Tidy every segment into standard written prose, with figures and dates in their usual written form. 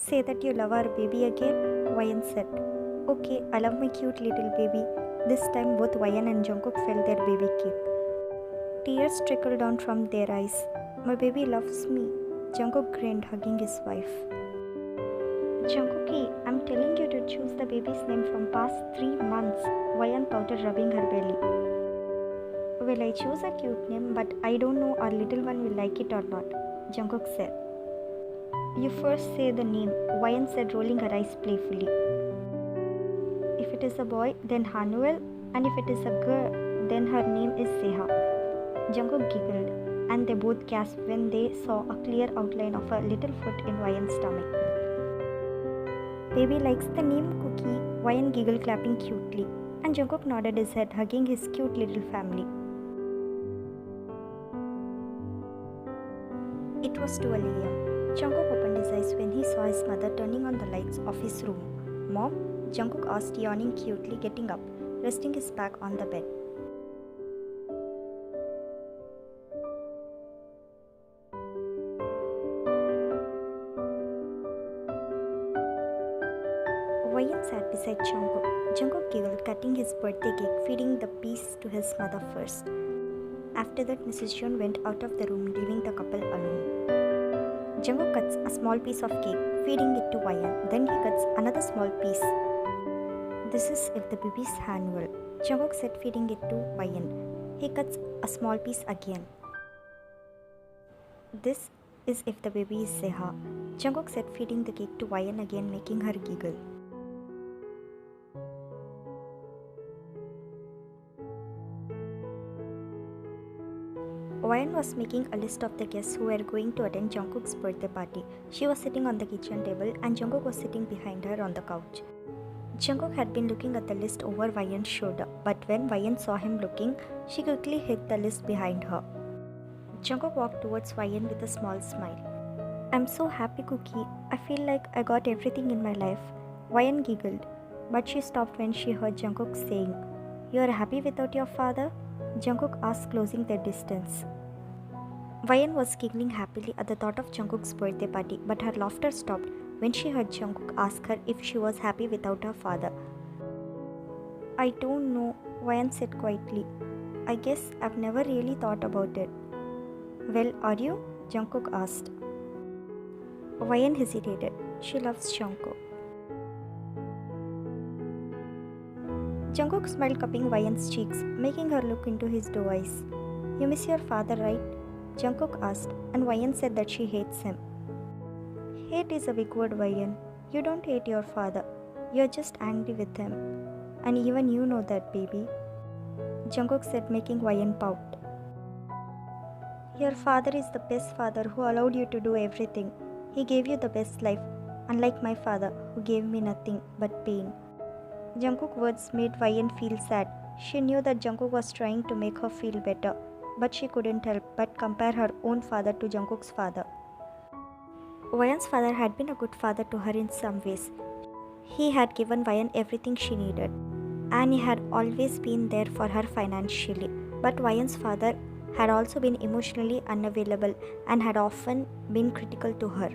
Say that you love our baby again, Wayan said. Okay, I love my cute little baby. This time both Wayan and Jungkook felt their baby kick. Tears trickled down from their eyes. My baby loves me, Jungkook grinned, hugging his wife. Jungkookie, I'm telling you to choose the baby's name from past 3 months, Wayan pouted, rubbing her belly. Well, I choose a cute name, but I don't know our little one will like it or not, Jungkook said. You first say the name, Wayan said, rolling her eyes playfully. If it is a boy, then Hanuel, and if it is a girl, then her name is Seha. Jungkook giggled, and they both gasped when they saw a clear outline of a little foot in Wayan's stomach. Baby likes the name Cookie, Wayan giggled, clapping cutely, and Jungkook nodded his head, hugging his cute little family. It was 12 a.m. Jungkook opened his eyes when he saw his mother turning on the lights of his room. Mom? Jungkook asked, yawning cutely, getting up, resting his back on the bed. Wayan sat beside Jungkook. Jungkook giggled, cutting his birthday cake, feeding the piece to his mother first. After that, Mrs. Jeon went out of the room, leaving the couple alone. Jungkook cuts a small piece of cake, feeding it to Wayan. Then he cuts another small piece. This is if the baby's Hanuel, Jungkook said, feeding it to Wayan. He cuts a small piece again. This is if the baby is Seha, Jungkook said, feeding the cake to Wayan again, making her giggle. Wayan was making a list of the guests who were going to attend Jungkook's birthday party. She was sitting on the kitchen table and Jungkook was sitting behind her on the couch. Jungkook had been looking at the list over Wayan's shoulder, but when Wayan saw him looking, she quickly hid the list behind her. Jungkook walked towards Wayan with a small smile. I'm so happy, Cookie. I feel like I got everything in my life. Wayan giggled, but she stopped when she heard Jungkook saying, You are happy without your father? Jungkook asked, closing their distance. Wayan was giggling happily at the thought of Jungkook's birthday party, but her laughter stopped when she heard Jungkook ask her if she was happy without her father. I don't know, Wayan said quietly. I guess I've never really thought about it. Well, are you? Jungkook asked. Wayan hesitated. She loves Jungkook. Jungkook smiled, cupping Wayan's cheeks, making her look into his doe eyes. You miss your father, right? Jungkook asked, and Wayan said that she hates him. Hate is a big word, Wayan. You don't hate your father. You're just angry with him. And even you know that, baby. Jungkook said, making Wayan pout. Your father is the best father who allowed you to do everything. He gave you the best life, unlike my father, who gave me nothing but pain. Jungkook's words made Wayan feel sad. She knew that Jungkook was trying to make her feel better, but she couldn't help but compare her own father to Jungkook's father. Wayan's father had been a good father to her in some ways. He had given Wayan everything she needed, and he had always been there for her financially. But Wayan's father had also been emotionally unavailable and had often been critical to her.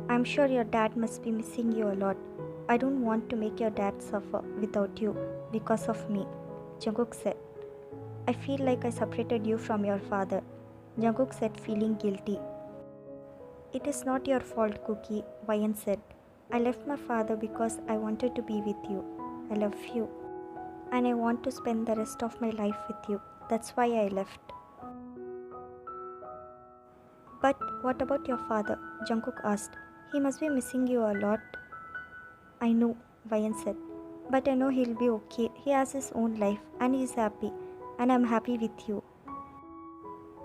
I'm sure your dad must be missing you a lot. I don't want to make your dad suffer without you because of me, Jungkook said. I feel like I separated you from your father, Jungkook said, feeling guilty. It is not your fault, Cookie, Wayan said. I left my father because I wanted to be with you. I love you. And I want to spend the rest of my life with you. That's why I left. But what about your father? Jungkook asked. He must be missing you a lot. I know, Wayan said. But I know he'll be okay. He has his own life and he's happy. And I'm happy with you.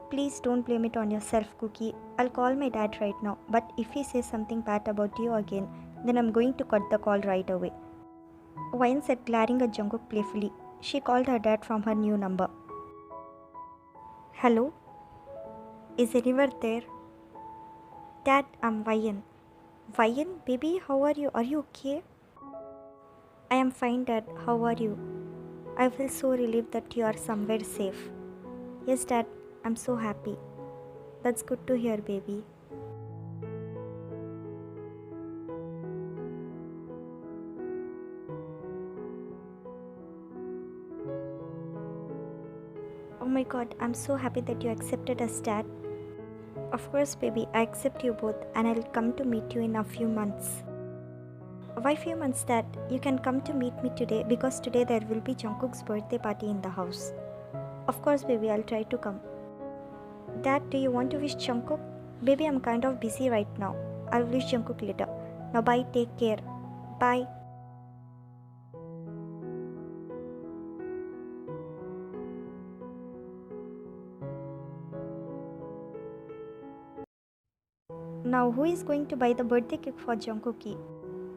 Please don't blame it on yourself, Cookie. I'll call my dad right now. But if he says something bad about you again, then I'm going to cut the call right away. Wayan said, glaring at Jungkook playfully. She called her dad from her new number. Hello? Is anyone there? Dad, I'm Wayan. Wayan, baby, how are you? Are you okay? I am fine, Dad. How are you? I feel so relieved that you are somewhere safe. Yes, Dad, I'm so happy. That's good to hear, baby. my god, I'm so happy that you accepted us, Dad. Of course, baby, I accept you both and I'll come to meet you in a few months. Why few months, Dad? You can come to meet me today because today there will be Jungkook's birthday party in the house. Of course, baby, I'll try to come. Dad, do you want to wish Jungkook? Baby, I'm kind of busy right now. I'll wish Jungkook later. Now bye, take care. Bye. Now who is going to buy the birthday cake for Jungkook?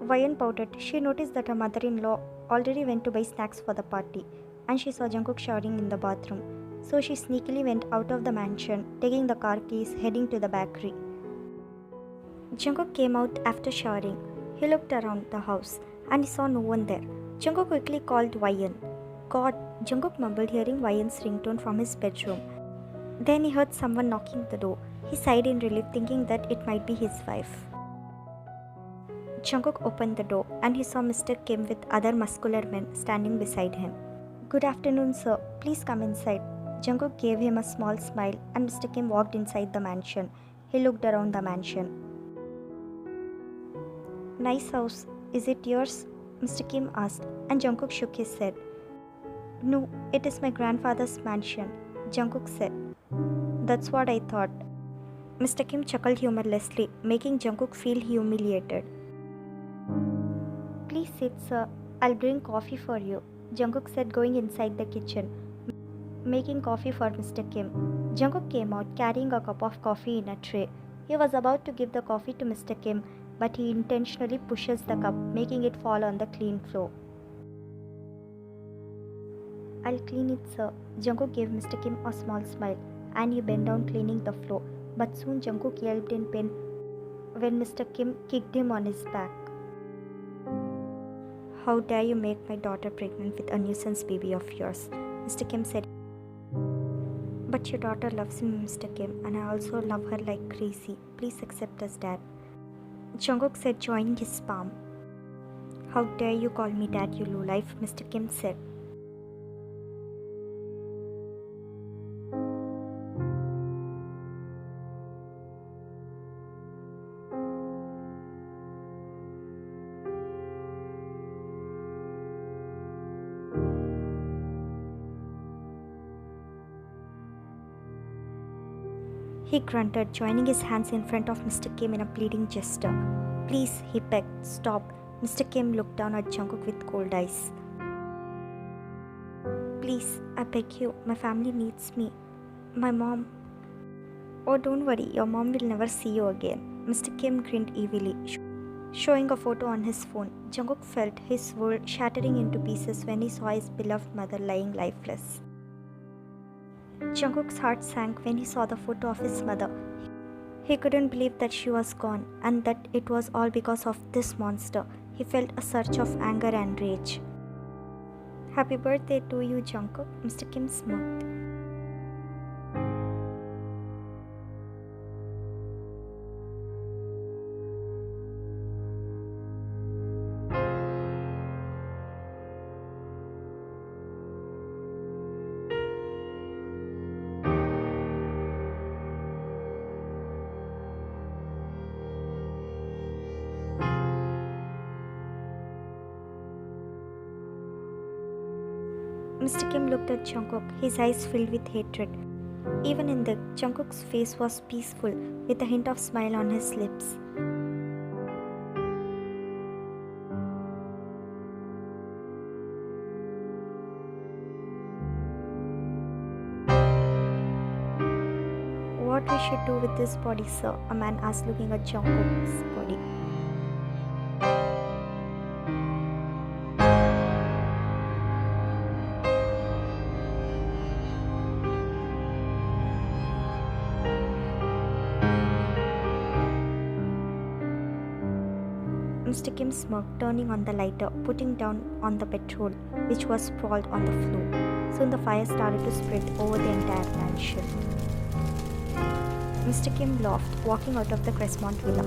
Whyun pouted. She noticed that her mother-in-law already went to buy snacks for the party and she saw Jungkook showering in the bathroom. So she sneakily went out of the mansion, taking the car keys, heading to the bakery. Jungkook came out after showering. He looked around the house and he saw no one there. Jungkook quickly called Whyun. God, Jungkook mumbled, hearing Whyun's ringtone from his bedroom. Then he heard someone knocking the door. He sighed in relief, thinking that it might be his wife. Jungkook opened the door and he saw Mr. Kim with other muscular men standing beside him. Good afternoon, sir. Please come inside. Jungkook gave him a small smile and Mr. Kim walked inside the mansion. He looked around the mansion. Nice house. Is it yours? Mr. Kim asked, and Jungkook shook his head. No, it is my grandfather's mansion, Jungkook said. That's what I thought. Mr. Kim chuckled humorlessly, making Jungkook feel humiliated. Please sit, sir. I'll bring coffee for you, Jungkook said, going inside the kitchen, making coffee for Mr. Kim. Jungkook came out carrying a cup of coffee in a tray. He was about to give the coffee to Mr. Kim, but he intentionally pushes the cup, making it fall on the clean floor. I'll clean it, sir. Jungkook gave Mr. Kim a small smile, and he bent down cleaning the floor. But soon Jungkook yelped in pain when Mr. Kim kicked him on his back. How dare you make my daughter pregnant with a nuisance baby of yours, Mr. Kim said. But your daughter loves me, Mr. Kim, and I also love her like crazy. Please accept us, Dad, Jungkook said, joining his palm. How dare you call me Dad, you lowlife, Mr. Kim said. He grunted, joining his hands in front of Mr. Kim in a pleading gesture. Please, he begged, stop. Mr. Kim looked down at Jungkook with cold eyes. Please, I beg you, my family needs me. My mom. Oh, don't worry, your mom will never see you again. Mr. Kim grinned evilly, showing a photo on his phone. Jungkook felt his world shattering into pieces when he saw his beloved mother lying lifeless. Jungkook's heart sank when he saw the photo of his mother. He couldn't believe that she was gone and that it was all because of this monster. He felt a surge of anger and rage. Happy birthday to you, Jungkook, Mr. Kim smirked. Mr. Kim looked at Jungkook, his eyes filled with hatred. Even in the Jungkook's face was peaceful, with a hint of smile on his lips. What we should do with this body, sir? A man asked, looking at Jungkook's body. Mr. Kim smirked, turning on the lighter, putting down on the petrol, which was sprawled on the floor. Soon the fire started to spread over the entire mansion. Mr. Kim laughed, walking out of the Crestmont villa.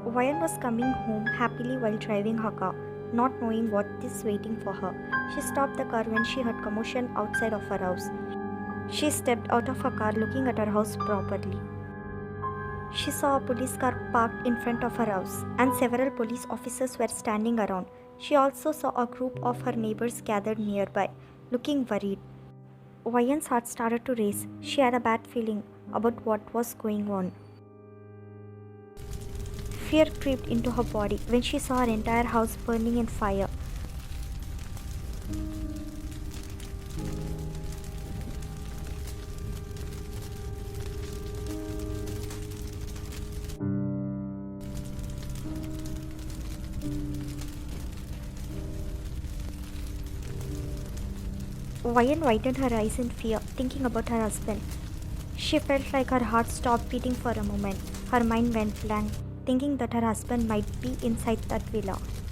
Whyun was coming home happily while driving her car. not knowing what is waiting for her. She stopped the car when she heard commotion outside of her house. She stepped out of her car looking at her house properly. She saw a police car parked in front of her house, and several police officers were standing around. She also saw a group of her neighbors gathered nearby, looking worried. Wayan's heart started to race. She had a bad feeling about what was going on. Fear crept into her body when she saw her entire house burning in fire. Wayan widened her eyes in fear, thinking about her husband. She felt like her heart stopped beating for a moment. Her mind went blank, thinking that her husband might be inside that villa.